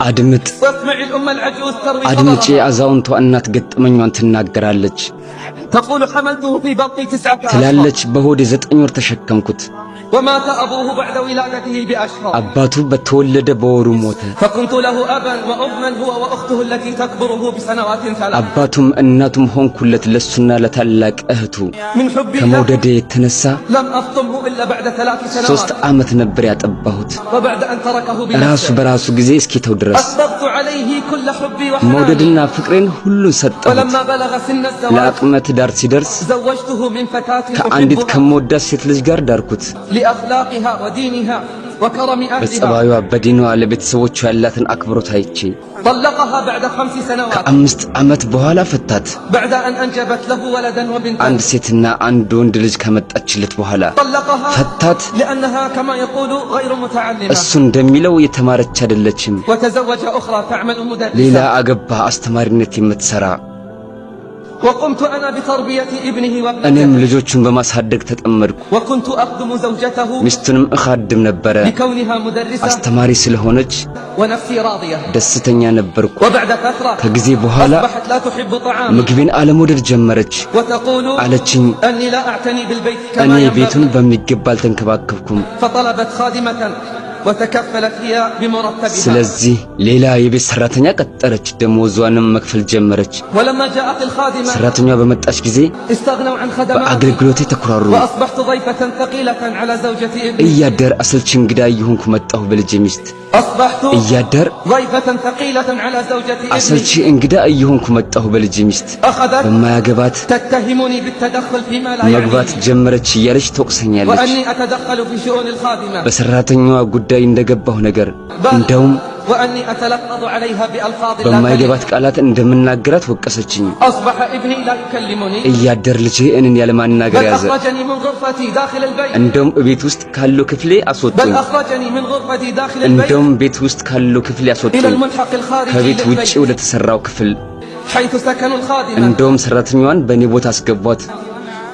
አድምጥ አድምጪ አዛውንቷ እናት ገጠመኛን ትናገራለች ትላለች በሆዴ 9 ወር ተሸከምኩት ومات أبوه بعد ولادته بأشهر አባቱ በተወለደ በወሩ ሞተ فكنت له أبا وأما هو وأخته التي تكبره بسنوات 3 አባቱም እናቱም ሆንኩለት ለሱና ለታላቅ እህቱ من حبها ከመውደዴ የተነሳ لم أفطمه إلا بعد 3 سنوات 3 ዓመት ነበር ያጠባሁት وبعد أن تركه ራሱ በራሱ ጊዜ እስኪተው ድረስ أسبغت عليه كل حبي وحناني መውደድና ፍቅሬን ሁሉ ሰጠሁት ولما بلغ سن الزواج ለአቅመ ትዳር ሲደርስ زوجته من فتاة ከአንዲት ከመወዳት ሴት ልጅ ጋር ዳርኩት لأخلاقها ودينها وكرم أهلها በጸባዩ በዲኗ ለቤተሰቦቿ ያላትን አክብሮት አይቼ طلقها بعد 5 سنوات ከ5 ዓመት በኋላ ፈታት بعد أن أنجبت له ولدا وبنتا አንድ ሴትና አንድ ወንድ ልጅ ከመጣችለት በኋላ طلقها ፈታት لأنها كما يقول غير متعلمة እሱ እንደሚለው የተማረች አይደለችም وتزوج أخرى تعمل ሌላ مدرسة አገባ አስተማሪነት የምትሰራ وقمت أنا بتربية ابنه እኔም وابنته ልጆቹን በማሳደግ ተጠመድኩ وكنت أخدم زوجته ሚስቱንም እኻድም ነበር لكونها مدرسة አስተማሪ ስለሆነች ونفسي راضية ደስተኛ ነበርኩ وبعد فترة ከጊዜ በኋላ أصبحت لا تحب طعامي ምግቤን አለመውደድ ጀመረች وتقول አለችኝ أني لا أعتني بالبيت እኔ كما ቤቱን ينبغي በሚገባ አልተንከባከብኩም فطلبت خادمة وتكفلت هي بمرتبها ስለዚህ ሌላ የቤት ሰራተኛ ቀጠረች ደሞዟንም መክፈል ጀመረች ولما جاءت الخادمة ሰራተኛዋ በመጣች ጊዜ استغنوا عن خدماتي በአገልግሎቴ ተኩራሩ وأصبحت ضيفة ثقيلة على زوجة ابني እያደር አሰልቺ እንግዳ እየሆንኩ መጣሁ በልጄ ሚስት أصبحت እያደር ضيفة ثقيلة على زوجة አሰልቺ ابني እንግዳ እየሆንኩ መጣሁ በልጄ ሚስት أخذت በማያገባት تتهمني بالتدخل فيما لا መግባት يعنيني ጀመረች እያለች ትወቅሰኛለች وأني أتدخل في شؤون الخادمة በሰራተኛዋ ጉዳይ እንደገባሁ ነገር እንደውም وأني أتلفظ عليها بألفاظ لا በማይገባት ቃላት እንደምናገራት ወቀሰችኝ أصبح ابني لا يكلمني እያደር ልጄ እኔን ያለማናገር بل ያዘ أخرجني من غرفتي داخل البيت እንደውም ቤት ውስጥ ካለው ክፍሌ بل አስወጡኝ أخرجني من غرفتي داخل البيت እንደውም ቤት ውስጥ ካለው ክፍሌ إلى አስወጡኝ الملحق الخارجي ከቤት ውጪ للبيت ወደ ተሰራው ክፍል حيث سكن الخادمة እንደውም ሰራተኛዋን በኔ ቦታ አስገቧት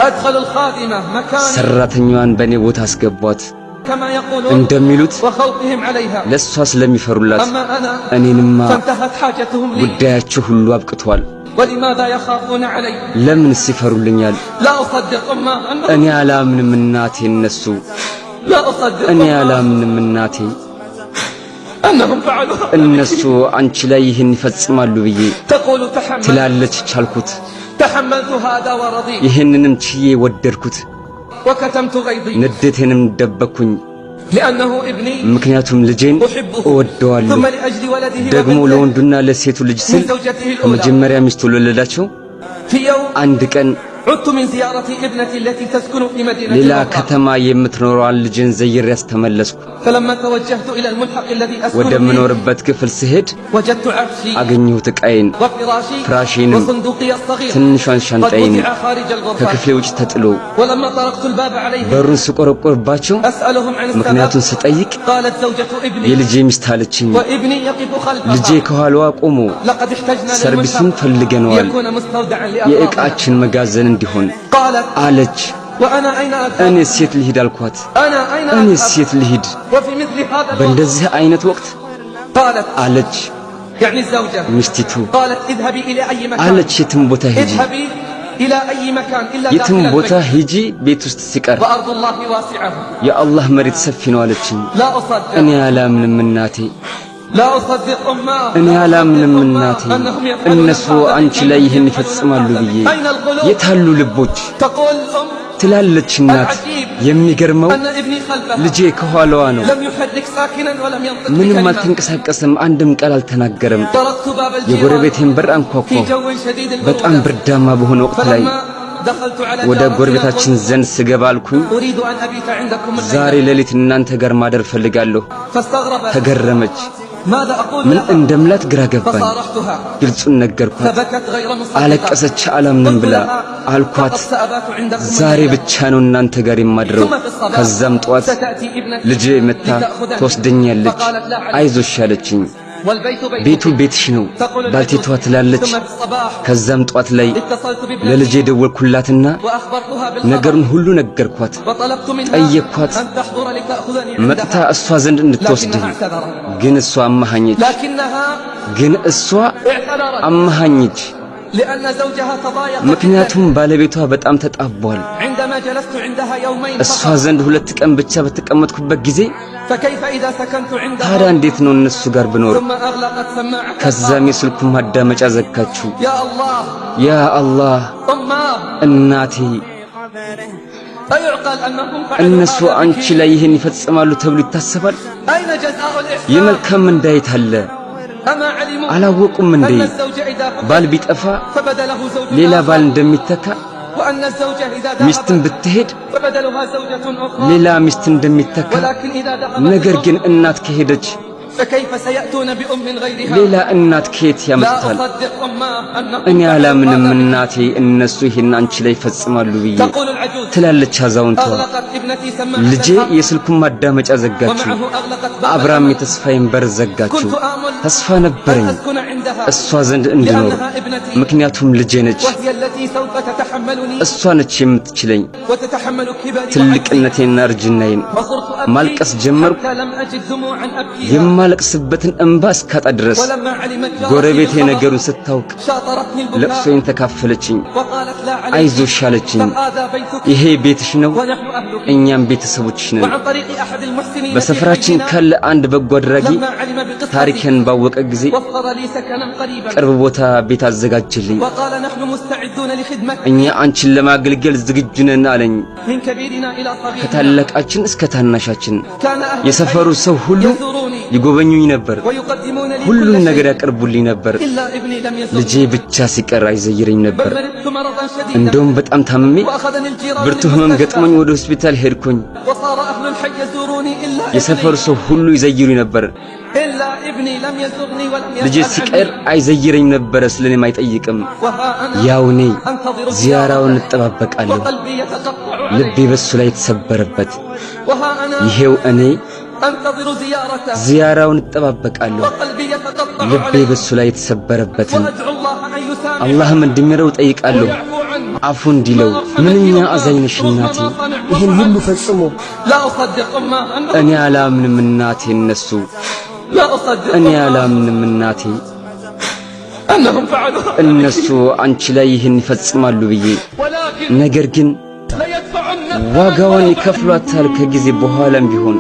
أدخل الخادمة مكان ሰራተኛዋን በኔ ቦታ አስገቧት كما يقولون እንደሚሉት وخوفهم عليها ለሷ ስለሚፈሩላት أما أنا እኔንማ فانتهت حاجتهم لي ጉዳያቸው ሁሉ አብቅቷል ولماذا يخافون علي ለምን ሲፈሩልኛል لا أصدق أما እኔ አላምንም እናቴ እነሱ لا أصدق እኔ አላምንም እናቴ أنهم فعلوا እነሱ አንቺ ላይ ይህን ይፈጽማሉ ብዬ تقول تحمل ትላለች ቻልኩት تحملت هذا ورضيت ይህንንም ችዬ ወደድኩት وكتمت غيظي ንዴቴንም ደበኩኝ لأنه ابني ምክንያቱም ልጄን أحبه እወደዋለሁ ثم لأجل ولده ደግሞ وبنته ለወንዱና ለሴቱ ልጅ من ስል زوجته الأولى ከመጀመሪያ ሚስቱ ለወለዳቸው في يوم አንድ ቀን عدت من زيارة ابنتي التي تسكن في مدينة ሌላ أخرى ከተማ የምትኖረዋን ልጄን ዘይሬ ያስተመለስኩ فلما توجهت إلى الملحق الذي أسكن ወደ فيه ምኖርበት ክፍል ስሄድ وجدت عفشي አገኘሁት ዕቃዬን وفراشي ፍራሽንም وصندوقي الصغير ትንሿን قد ሻንጣዬን وضع خارج الغرفة ከክፍሌ ውጭ ተጥሎ ولما طرقت الباب عليهم በሩን ስቆረቆርባቸው أسألهم عن ምክንያቱን السبب ስጠይቅ قالت زوجة ابني የልጄ ሚስት አለችኝ وابني يقف ልጄ خلفها ከኋላዋ ቆሞ لقد احتجنا ሰርቪሱን للملحق ፈልገነዋል يكون مستودعا لأغراضنا የዕቃችን መጋዘን እንዲሆን قالت አለች وأنا أين أذهب እኔ ሴት ልሂድ አልኳት أنا أين እኔ أذهب ሴት ልሂድ وفي مثل هذا الوقت በእንደዚህ አይነት ወቅት قالت አለች يعني الزوجة ሚስቲቱ قالت اذهبي إلى أي مكان አለች የትም ቦታ ሂጂ اذهبي إلى أي مكان إلا የትም داخل ቦታ البيت ሂጂ ቤት ውስጥ ሲቀር وأرض الله واسعة የአላህ መሬት ሰፊ ነው አለችኝ لا أصدق እኔ አላምንም እናቴ لا أصدق أمه እኔ አላምንም እናቴ أنهم يفعلون እነሱ هذا አንቺ في ላይ ይህን أنفسهم ይፈጽማሉ ብዬ أين القلوب የታሉ ልቦች تقول الأم ትላለች እናት የሚገርመው أن ابني خلفها ልጄ ከኋላዋ ነው لم يحرك ساكنا ولم ينطق ምንም بكلمة አልተንቀሳቀሰም አንድም ቃል አልተናገረም طرقت باب الجيران የጎረቤቴን በር في አንኳኳሁ جو شديد በጣም البرودة ብርዳማ በሆነ ወቅት ላይ فلما دخلت على ወደ جارتنا ጎረቤታችን ዘንድ ስገባ አልኩኝ قلت أريد أن أبيت عندكم ዛሬ الليلة ሌሊት እናንተ ጋር ማደር ፈልጋለሁ فاستغربت ተገረመች ماذا أقول ምን لها እንደምላት ግራ ገባኝ فصارحتها ግልጹን ነገርኳት فبكت غير مصدقة አለቀሰች አላምንም قلت ብላ لها አልኳት فقد سأبات عندكم ዛሬ الليلة ብቻ ነው እናንተ ጋር የማድረው ثم في الصباح ከዛም ጠዋት ستأتي ابنتي ልጄ መታ لتأخذني ትወስደኛለች فقالت لا عليك አይዞሽ አለችኝ ቤቱ ቤትሽ ነው ባልቴቷ ትላለች። ከዛም ጧት ላይ ለልጄ ደወልኩላትና ነገሩን ሁሉ ነገርኳት። ጠየቅኳት መጥታ እሷ ዘንድ እንድትወስደኝ። ግን እሷ አማሃኘች። ምክንያቱም ባለቤቷ በጣም ተጣቧል። እሷ ዘንድ 2 ቀን ብቻ በተቀመጥኩበት ጊዜ ታዲያ እንዴት ነው እነሱ ጋር ብኖር? ከዛም የስልኩን ማዳመጫ ዘጋችሁ። ያ አላህ እናቴ፣ እነሱ አንቺ ላይ ይህን ይፈጽማሉ ተብሎ ይታሰባል? የመልካም እንዳይት አለ አላወቁም እንዴ? ባል ቢጠፋ ሌላ ባል እንደሚተካ፣ ሚስትን ብትሄድ ሌላ ሚስት እንደሚተካ፣ ነገር ግን እናት ከሄደች ሌላ እናት ከየት ያመጣል? እኔ አላምንም እናቴ እነሱ ይሄን አንቺ ላይ ይፈጽማሉ ብዬ ትላለች አዛውንቷ። ልጄ የስልኩን ማዳመጫ ዘጋችሁ፣ አብራም የተስፋዬን በር ዘጋችሁ። ተስፋ ነበረኝ እሷ ዘንድ እንድኖር፣ ምክንያቱም ልጄ ነች። እሷ ነች የምትችለኝ። ትልቅነቴና እርጅናዬን ማልቀስ ጀመርኩ። የማለቅስበትን እንባ እስካጣ ድረስ ጎረቤቴ ነገሩን ስታውቅ ለቅሶዬን ተካፈለችኝ። አይዞሽ አለችኝ። ይሄ ቤትሽ ነው፣ እኛም ቤተሰቦችሽ ነን። በሰፈራችን ካለ አንድ በጎ አድራጊ ታሪኬን ባወቀ ጊዜ ቅርብ ቦታ ቤት አዘጋጀልኝ። እኛ አንቺን ለማገልገል ዝግጁ ነን አለኝ። ከታላቃችን እስከ ታናሻችን የሰፈሩ ሰው ሁሉ ይጎበኙኝ ነበር። ሁሉን ነገር ያቀርቡልኝ ነበር። ልጄ ብቻ ሲቀር አይዘይረኝ ነበር። እንደውም በጣም ታምሜ ብርቱ ህመም ገጥሞኝ ወደ ሆስፒታል ሄድኩኝ። የሰፈሩ ሰው ሁሉ ይዘይሩኝ ነበር። ልጄ ሲቀር አይዘይረኝ ነበር። ስለኔም አይጠይቅም። ያው እኔ ዚያራውን እጠባበቃለሁ። ልቤ በሱ ላይ የተሰበረበት ይሄው እኔ ዚያራውን እጠባበቃለሁ። ልቤ በሱ ላይ የተሰበረበትን አላህም እንዲምረው ጠይቃለሁ፣ አፉ እንዲለው። ምንኛ አዛኝነሽ እናቴ፣ ይህን ሁሉ ፈጽሞ እኔ አላምንም እናቴ። እኔ አላምንም እናቴ እነሱ አንቺ ላይ ይህን ይፈጽማሉ ብዬ። ነገር ግን ዋጋውን ይከፍሏታል ከጊዜ በኋላም ቢሆን